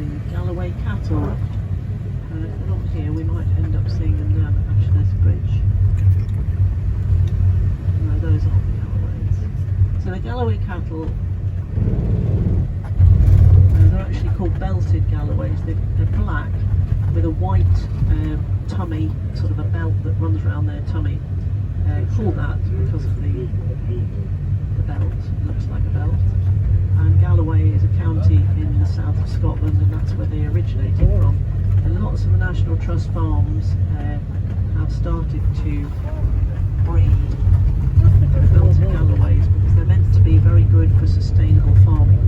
the Galloway cattle. Along here we might end up seeing them down at Ashness Bridge. No, those aren't the Galloways. So the Galloway cattle, they're actually called belted Galloways. They're black with a white tummy, sort of a belt that runs around their tummy. Called that because of the belt. It looks like a belt. And Galloway is a county in the south of Scotland, and that's where they originated from. And lots of the National Trust farms have started to breed belted Galloways because they're meant to be very good for sustainable farming.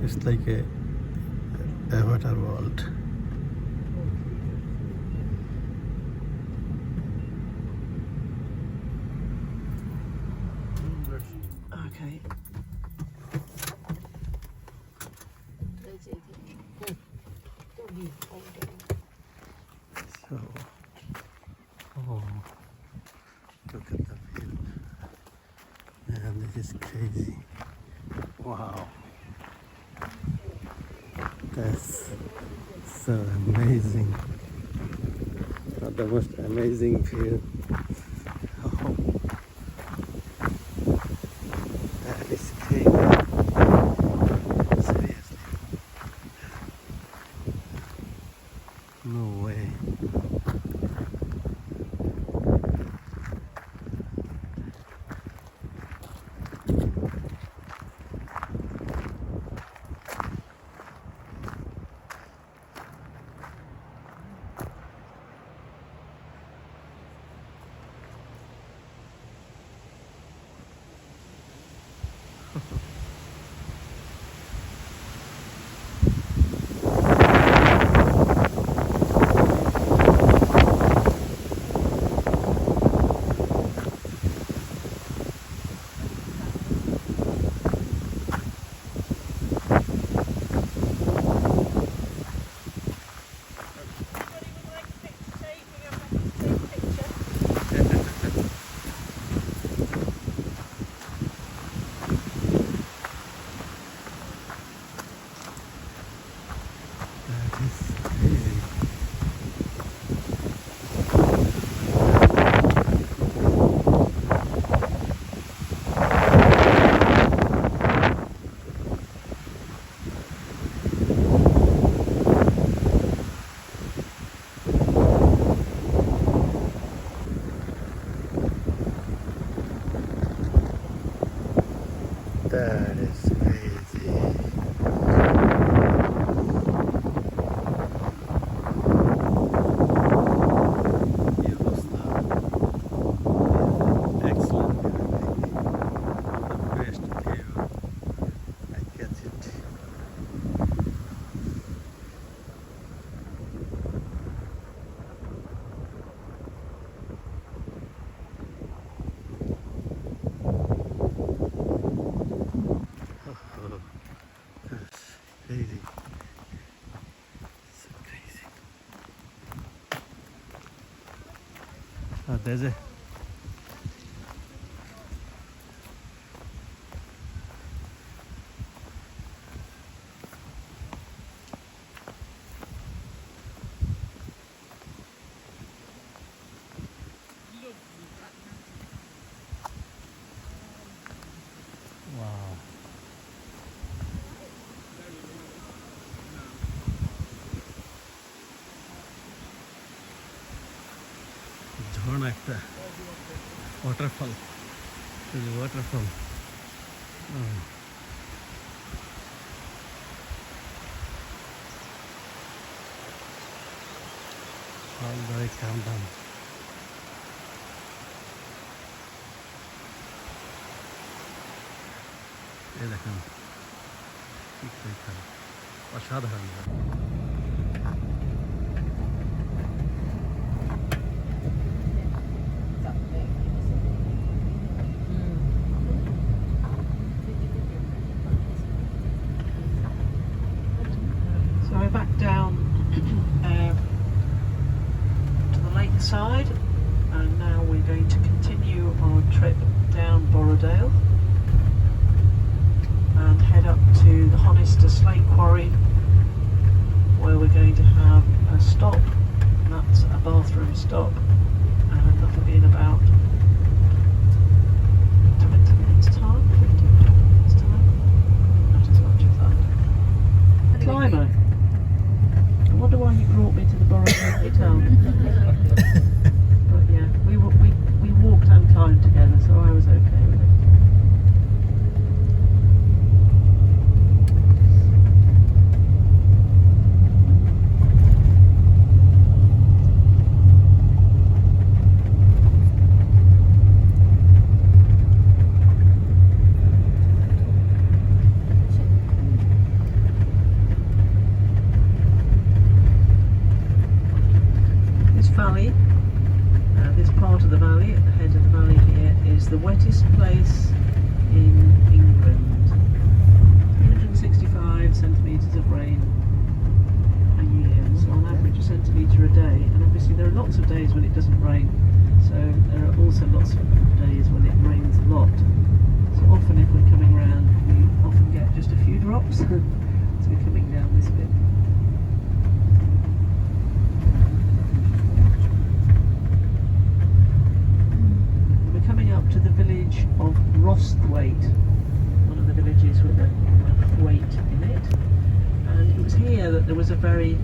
It's like a Avatar world. Okay. So, oh, look at the view. Man, this is crazy. Wow. That's so amazing. Not the most amazing view. Oh, that is crazy. Seriously. No way. That is crazy. Yugoslav. Excellent view. The best view. I get it. Crazy. So crazy. Oh, there's a waterfall. This is waterfall. Oh. All the way calm down. ये देखें ठीक है असाधारण So we're back down to the lakeside, and now we're going to continue our trip down Borrowdale and head up to the Honister Slate Quarry, where we're going to have a stop. That's a bathroom stop, and that'll be in about 20 minutes time, 15 minutes time, not as much as that. Climber. I wonder why you brought me to the Borrowdale Hotel. But yeah, we walked and climbed together, so I was okay with it. Valley, this part of the valley, at the head of the valley here, is the wettest place in England. 365 centimetres of rain a year, so on average a centimetre a day, and obviously there are lots of days when it doesn't rain, so there are also lots of days when it rains a lot. So often if we're coming round, we often get just a few drops as we're coming down this bit. Up to the village of Rosthwaite, one of the villages with a Thwaite in it, and it was here that there was a very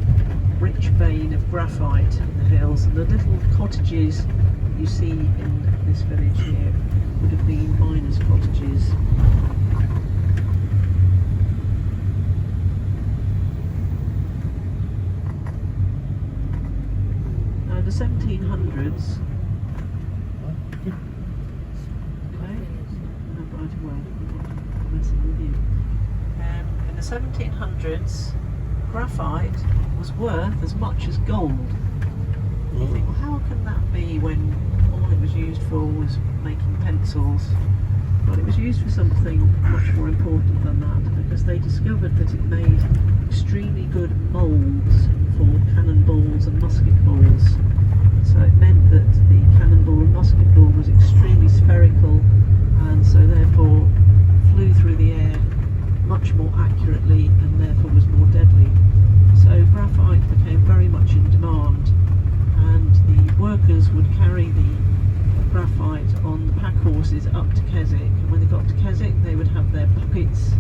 rich vein of graphite in the hills, and the little cottages you see in this village here would have been miners' cottages. Now in the 1700s, in the 1700s, graphite was worth as much as gold. You think, well, how can that be when all it was used for was making pencils? Well, it was used for something much more important than that, because they discovered that it made extremely good moulds for cannonballs and musket balls. So it meant that the cannonball and musket ball was extremely spherical, and so therefore flew through the air much more accurately and therefore was more deadly. So graphite became very much in demand, and the workers would carry the graphite on the pack horses up to Keswick, and when they got to Keswick they would have their pockets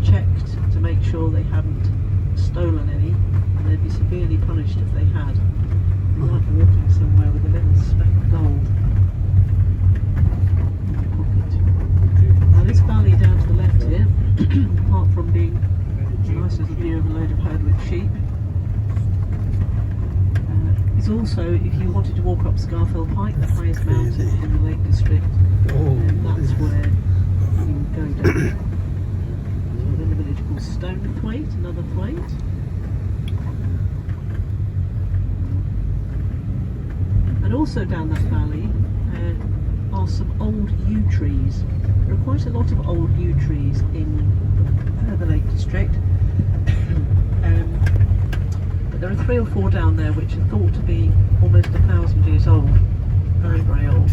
checked to make sure they hadn't stolen any, and they'd be severely punished if they had. You might be walking somewhere with a little speck of gold in your pocket. Now this valley down to the left here, apart from being a nice little view of a load of herded sheep, is also, if you wanted to walk up Scarfell Pike, the highest mountain in the Lake District, that's where you would go down. So within a village called Stonethwaite, another Thwaite. And also down that valley are some old yew trees. There are quite a lot of old yew trees in the Lake District, but there are 3 or 4 down there which are thought to be almost 1,000 years old, very, very old.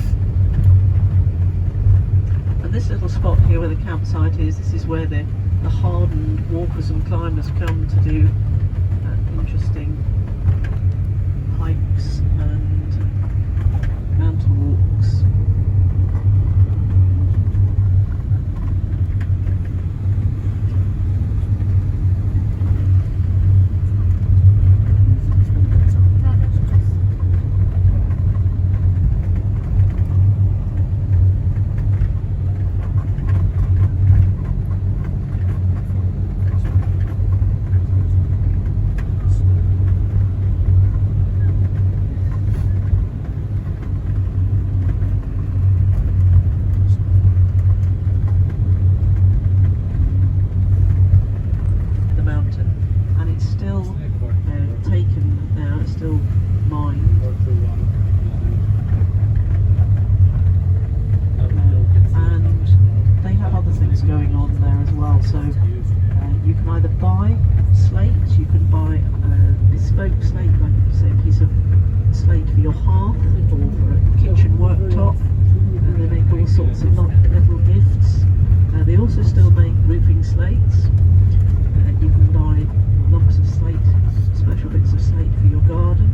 And this little spot here where the campsite is, this is where the hardened walkers and climbers come to do interesting hikes and mountain walks. slates. You can buy lumps of slate, special bits of slate for your garden.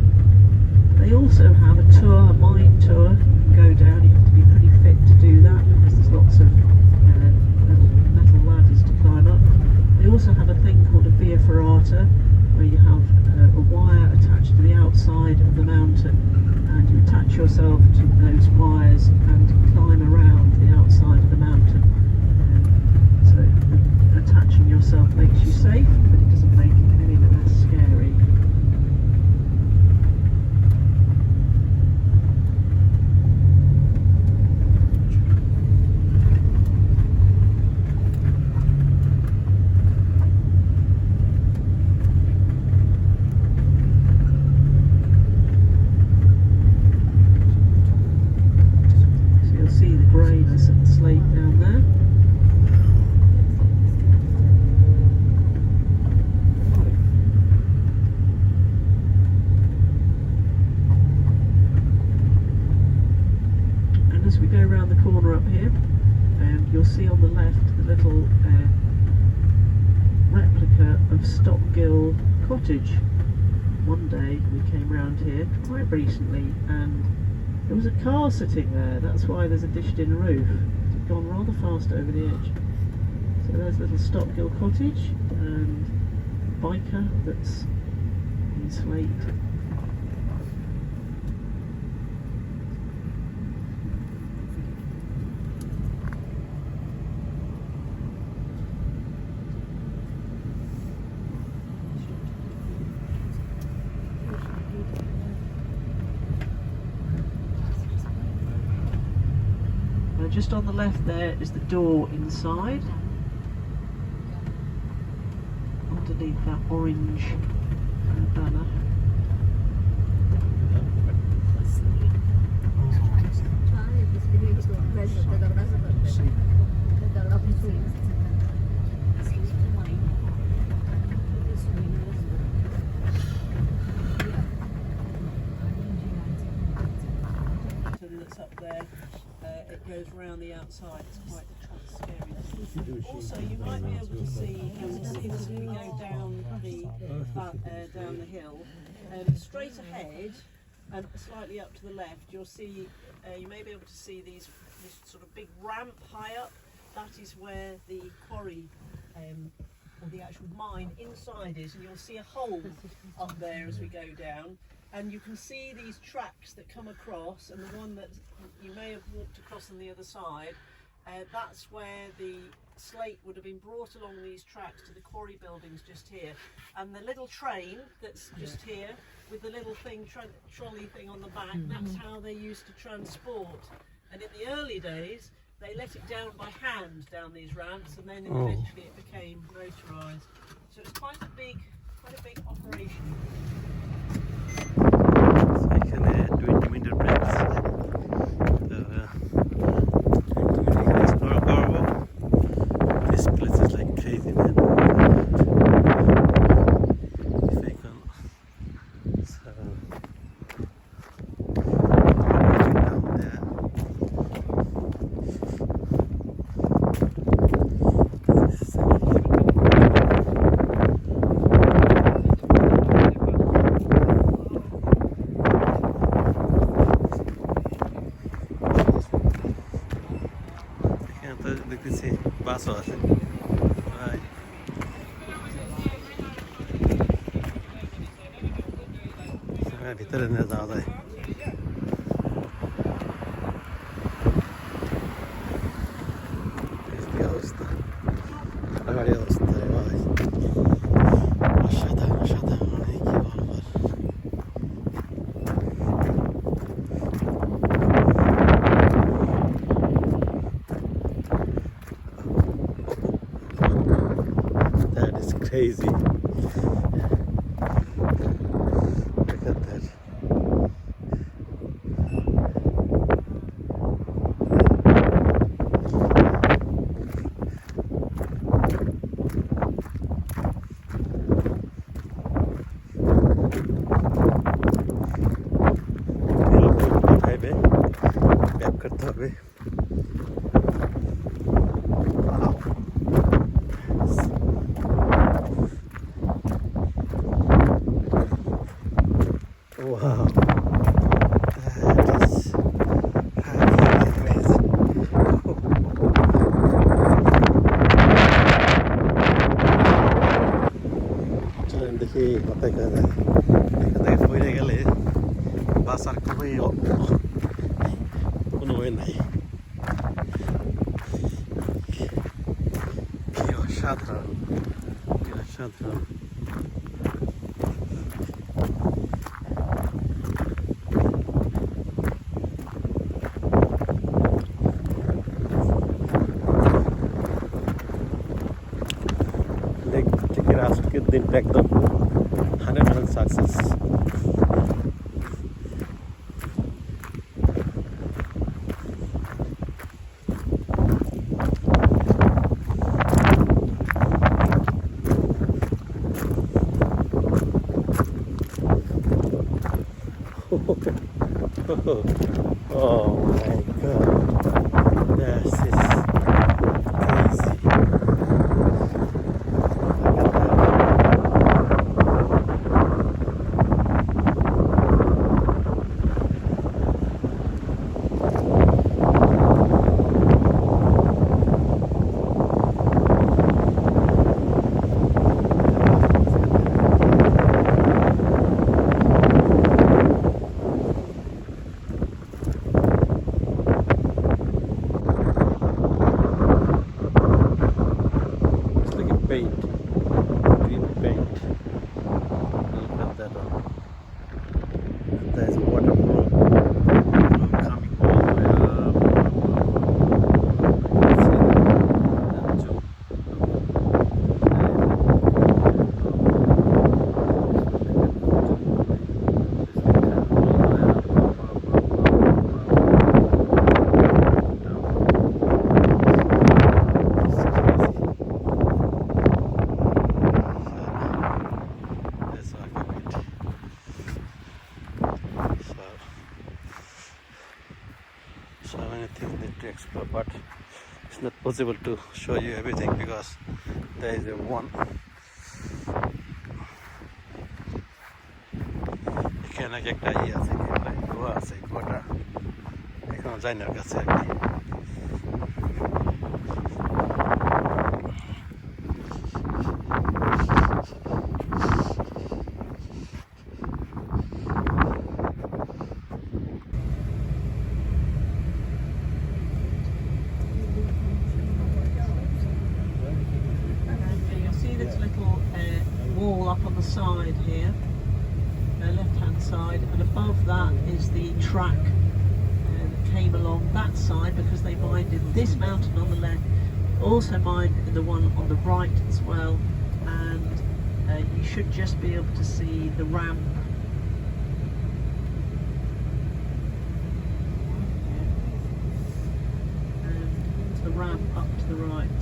They also have a tour, a mine tour. You can go down, you have to be pretty fit to do that because there's lots of little metal ladders to climb up. They also have a thing called a via ferrata, where you have a wire attached to the outside of the mountain, and you attach yourself to those wires and climb around the outside of the mountain. So attaching yourself makes you safe, but it doesn't make it any less scary. Greyness of the slate down there. And as we go around the corner up here, you'll see on the left the little replica of Stockgill Cottage. One day we came round here quite recently and there was a car sitting there. That's why there's a dished-in roof. It's gone rather fast over the edge. So there's little Stockgill Cottage and biker that's in slate. Just on the left there is the door inside. Underneath that orange banner. That's up there. It goes around the outside. It's quite scary. Also, you might be able to see. You can see as we go down down the hill, straight ahead and slightly up to the left. You'll see. You may be able to see this sort of big ramp high up. That is where the quarry or the actual mine inside is, and you'll see a hole up there as we go down. And you can see these tracks that come across, and the one that you may have walked across on the other side, that's where the slate would have been brought along these tracks to the quarry buildings just here. And the little train that's just here with the little thing, trolley thing on the back, that's how they used to transport. And in the early days, they let it down by hand down these ramps, and then eventually it became motorised. So it's quite a big operation. So I can do 20-minute breaks. Explore Garbo. This place is like crazy, man. If I can, so down there. Begisi bus আছে ভিতরে নিয়ে যাওয়া যায় অবস্থা গাড়ি অবস্থা ভাই অসাধারণ অসাধারণ কি বলবো crazy. Look at that. Back करते হবে এখান থেকে ফিরে গেলে বাসার কোনো ওয়ে নাই। কি অসাধারণ, কি অসাধারণ। লেক ট্রিপের আজকের দিনটা একদম 100% success. Oh my god, this is crazy. Paint, green paint. Look at that one. There's water flow coming all the way up. See that too. So many things need to explore, but it's not possible to show you everything because there is a one. এখানে একটা আছে, একটা গোয়া আছে, গোয়াটা এখনো যাই না কাছে আর কি। Wall up on the side here, left hand side, and above that is the track that came along that side because they mined in this mountain on the left, also mined in the one on the right as well, and you should just be able to see the ramp. And the ramp up to the right.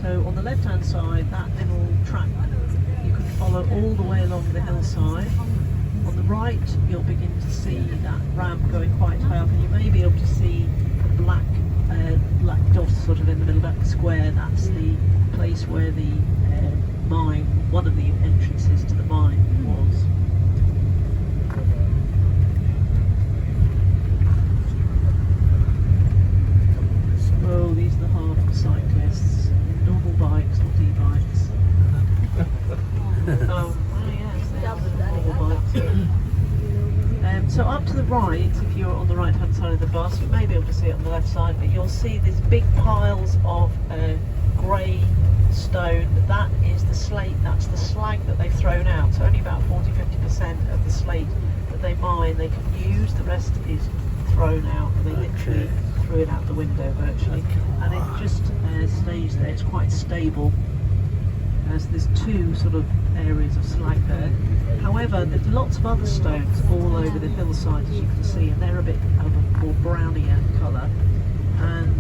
So on the left hand side, that little track you can follow all the way along the hillside. On the right you'll begin to see that ramp going quite high up, and you may be able to see the black dot sort of in the middle, that square. That's the place where the mine, one of the entrances to the mine was. Oh, these are the hard for cyclists. Normal bikes, not e-bikes. Oh, yes, they are the normal bikes. So up to the right, if you're on the right hand side of the bus, you may be able to see it on the left side, but you'll see these big piles of grey stone. That is the slate, that's the slag that they've thrown out. So only about 40-50% of the slate that they mine they can use, the rest is thrown out. They literally threw it out the window virtually, and it just stays there. It's quite stable, as there's two sort of areas of slag there. However, there's lots of other stones all over the hillside, as you can see, and they're a bit of a more brownier colour, and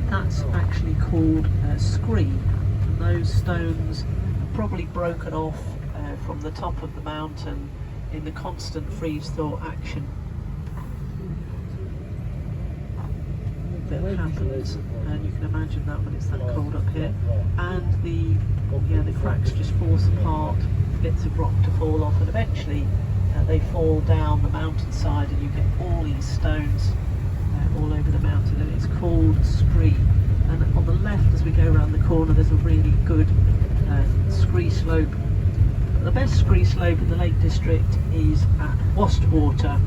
that's actually called scree. And those stones are probably broken off from the top of the mountain in the constant freeze-thaw action that happens, and you can imagine that when it's that cold up here, and the cracks just force apart bits of rock to fall off, and eventually they fall down the mountainside, and you get all these stones all over the mountain, and it's called Scree. And on the left, as we go around the corner, there's a really good scree slope. The best scree slope in the Lake District is at Wastwater,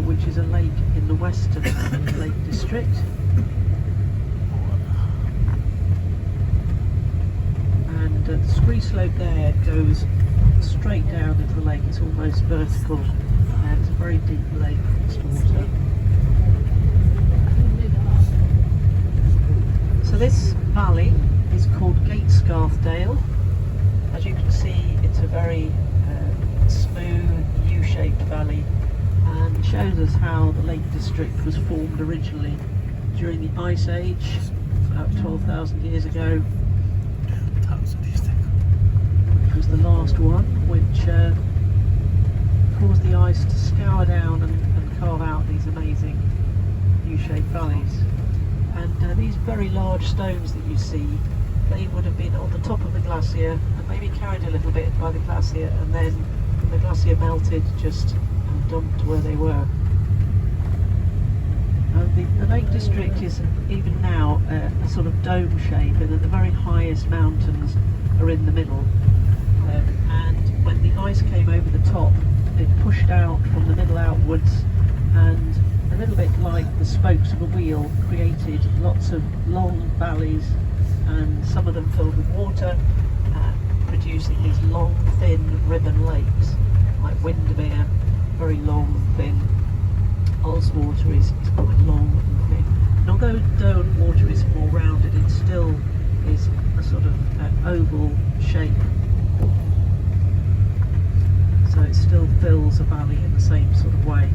which is a lake in the western Lake District. And the scree slope there goes straight down into the lake. It's almost vertical, and it's a very deep lake, Wastwater. So this valley is called Gatesgarthdale. As you can see, it's a very smooth U-shaped valley, and shows us how the Lake District was formed originally during the Ice Age, about 12,000 years ago, which was the last one, which caused the ice to scour down and carve out these amazing U-shaped valleys. And these very large stones that you see, they would have been on the top of the glacier and maybe carried a little bit by the glacier, and then when the glacier melted, just dumped where they were. The Lake District is even now a sort of dome shape, and that the very highest mountains are in the middle. And when the ice came over the top, it pushed out from the middle outwards, and a little bit like the spokes of a wheel, created lots of long valleys, and some of them filled with water, producing these long, thin ribbon lakes, like Windermere, very long and thin. Ullswater is quite long and thin. And although Derwentwater is more rounded, it still is a sort of oval shape. So it still fills a valley in the same sort of way.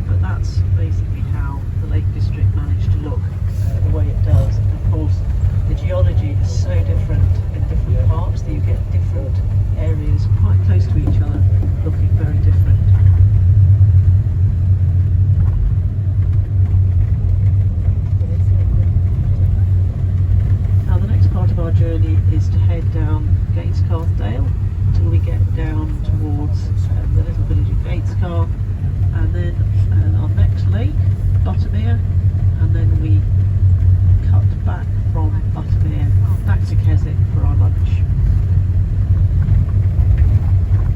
But that's basically how the Lake District managed to look the way it does. And of course, the geology is so different in different parts that you get different areas quite close to each other looking very different. Now the next part of our journey is to head down Gatesgarthdale until we get down towards the little village of Gatescar, and then our next lake, Buttermere, and then we cut back from Buttermere back to Keswick for our lunch.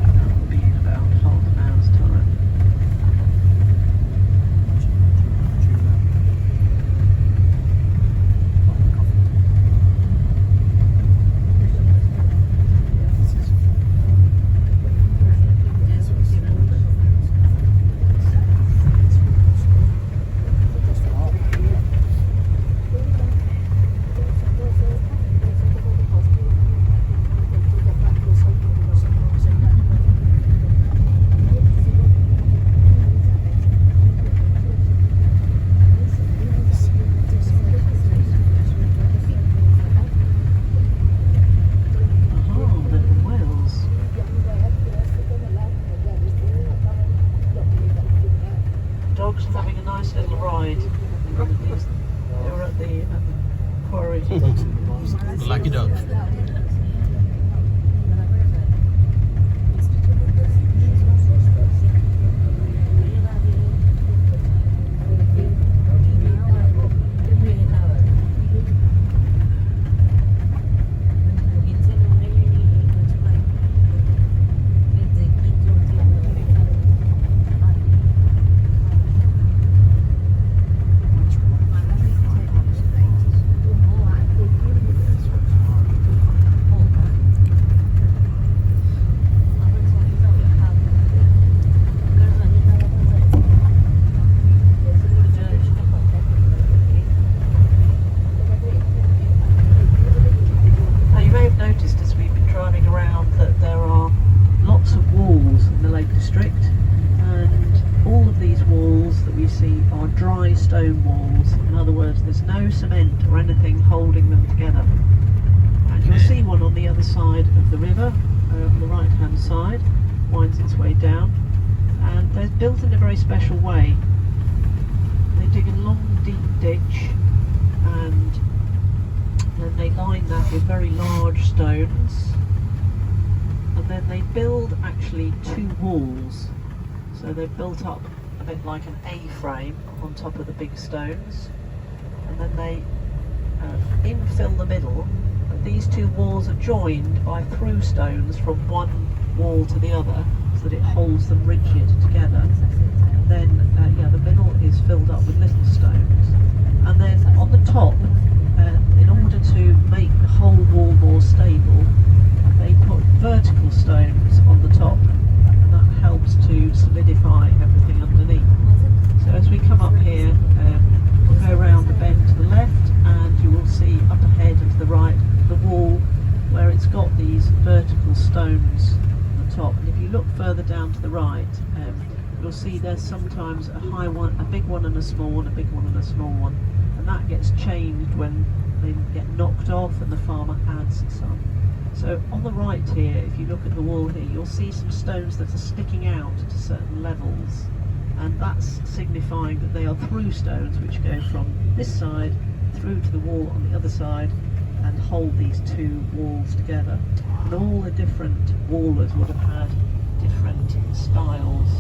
That will be in about half an hour's time. Having a nice little ride. They were at the quarry. Lucky dog. Dry stone walls. In other words, there's no cement or anything holding them together. And you'll see one on the other side of the river, on the right hand side, winds its way down, and they're built in a very special way. They dig a long deep ditch, and then they line that with very large stones, and then they build actually two walls. So they've built up a bit like an A-frame on top of the big stones, and then they infill the middle. And these two walls are joined by through stones from one wall to the other, so that it holds them rigid together. And then the middle is filled up with little stones, and then on the top, in order to make the whole wall more stable, they put vertical stones on the top, and that helps to solidify everything underneath. So as we come up here, we'll go around the bend to the left, and you will see up ahead and to the right the wall where it's got these vertical stones on the top. And if you look further down to the right, you'll see there's sometimes a high one, a big one and a small one, a big one and a small one, and that gets changed when they get knocked off and the farmer adds some. So on the right here, if you look at the wall here, you'll see some stones that are sticking out to certain levels, and that's signifying that they are through stones which go from this side through to the wall on the other side and hold these two walls together. And all the different wallers would have had different styles,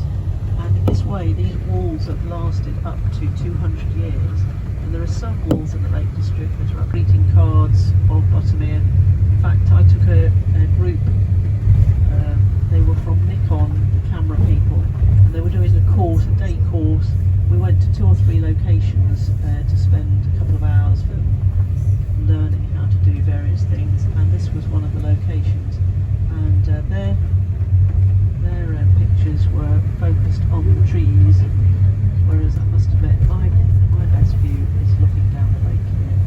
and in this way these walls have lasted up to 200 years. And there are some walls in the Lake District that are greeting cards of Buttermere. In fact, I took a group, they were from Nikon, the camera people, and they were doing a course, a day course. We went to 2 or 3 locations to spend a couple of hours learning how to do various things, and this was one of the locations. And their pictures were focused on the trees, whereas I must admit my best view is looking down the lake here.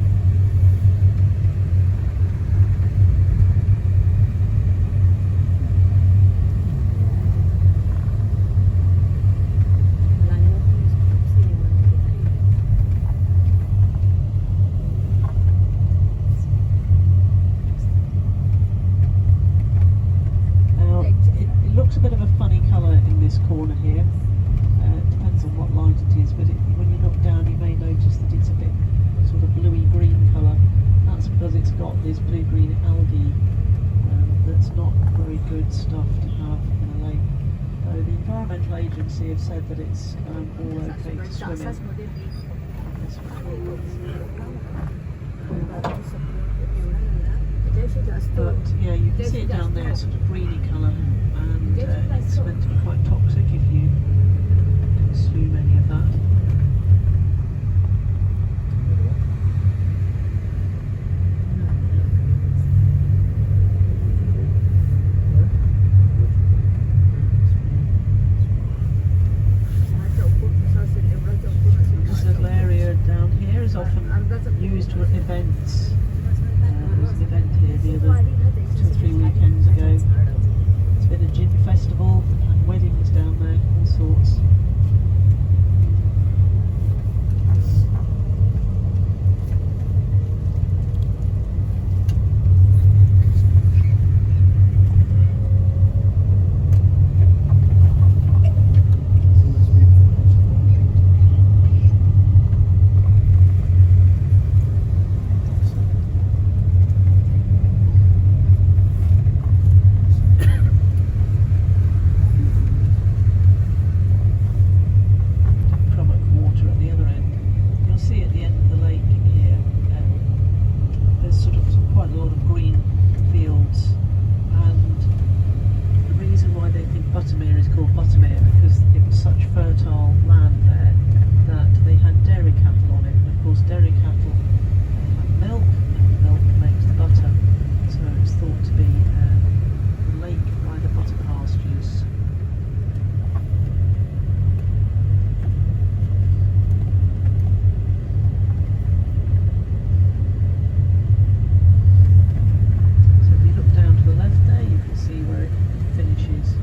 Now, it looks a bit of a funny colour in this corner here. Depends on what light it is, but when you look down you may notice that it's a bit sort of bluey green colour. That's because it's got this blue-green algae that's not very good stuff to have in a lake. Though the Environmental Agency have said that it's all okay to swim in. But yeah, you can see it down there, it's sort of greeny colour, and it's meant to be quite toxic if you consume any of that. This little area down here is often used for events. There was an event here the other 2 or 3 weekends ago. It's been a gin festival, and weddings down there, all sorts. Buttermere is called Buttermere because it was such fertile land there that they had dairy cattle on it, and of course dairy cattle have milk, and milk makes the butter, so it's thought to be the lake by the butter pastures. So if you look down to the left there, you can see where it finishes.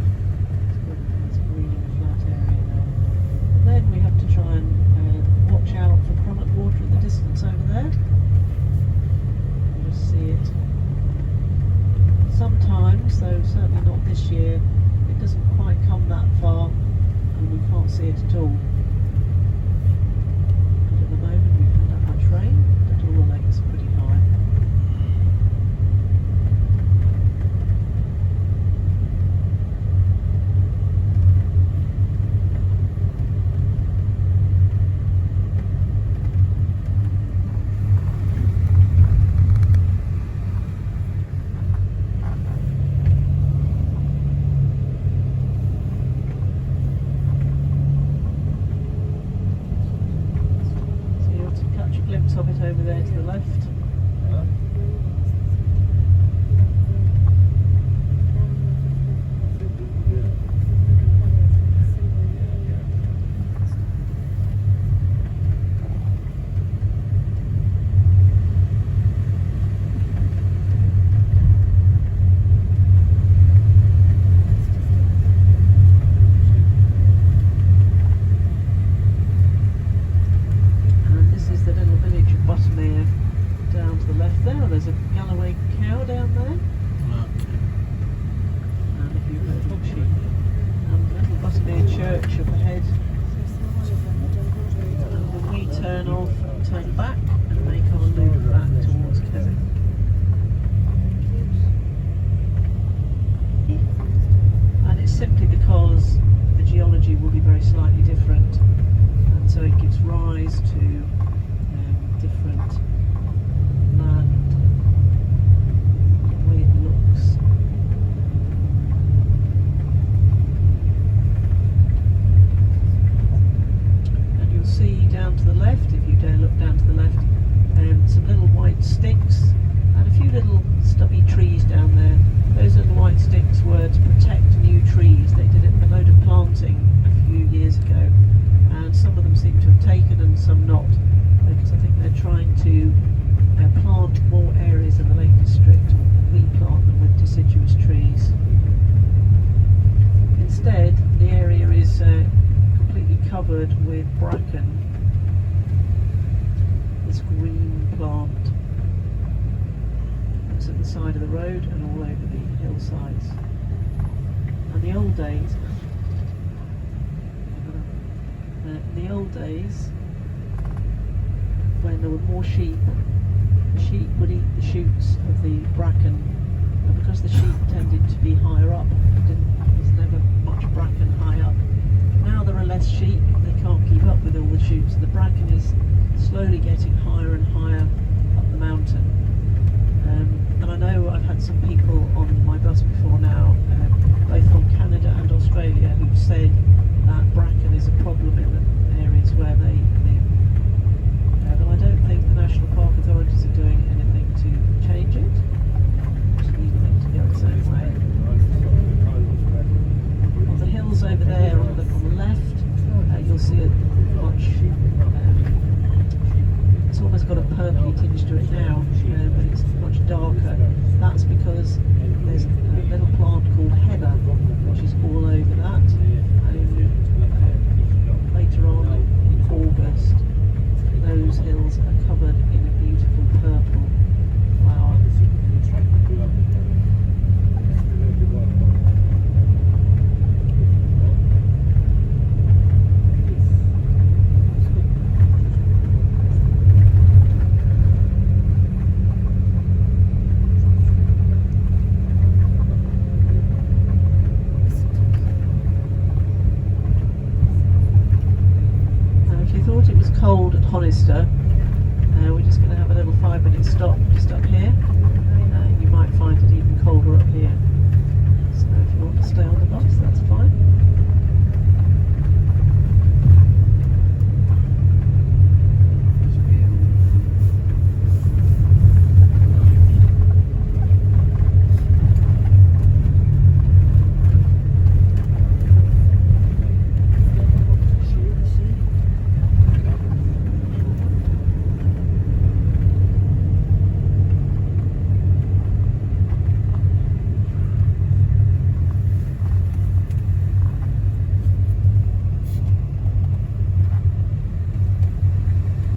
Then we have to try and watch out for Crummock Water in the distance over there. You just see it. Sometimes, though certainly not this year, it doesn't quite come that far and we can't see it at all. But at the moment we've had that much rain that all the lakes are pretty high. Galloway cow down there, and a few herds of sheep. And little Buttermere Church up ahead. And then we turn off and turn back and make our loop back towards Keswick. And it's simply because the geology will be very slightly different, and so it gives rise to different land, the way it looks. And you'll see down to the left, if you dare look down to the left, some little white sticks and a few little stubby trees down there. Those little white sticks were to protect new trees. They did a load of planting a few years ago, and some of them seem to have taken and some not, because I think they're trying to plant more areas in the Lake District, or replant them with deciduous trees. Instead, the area is completely covered with bracken, this green plant. It's at the side of the road and all over the hillsides. And the old days, when there were more sheep, the sheep would eat the shoots of the bracken, and because the sheep tended to be higher up, there was never much bracken high up. Now there are less sheep, they can't keep up with all the shoots, and the bracken is slowly getting higher and higher up the mountain.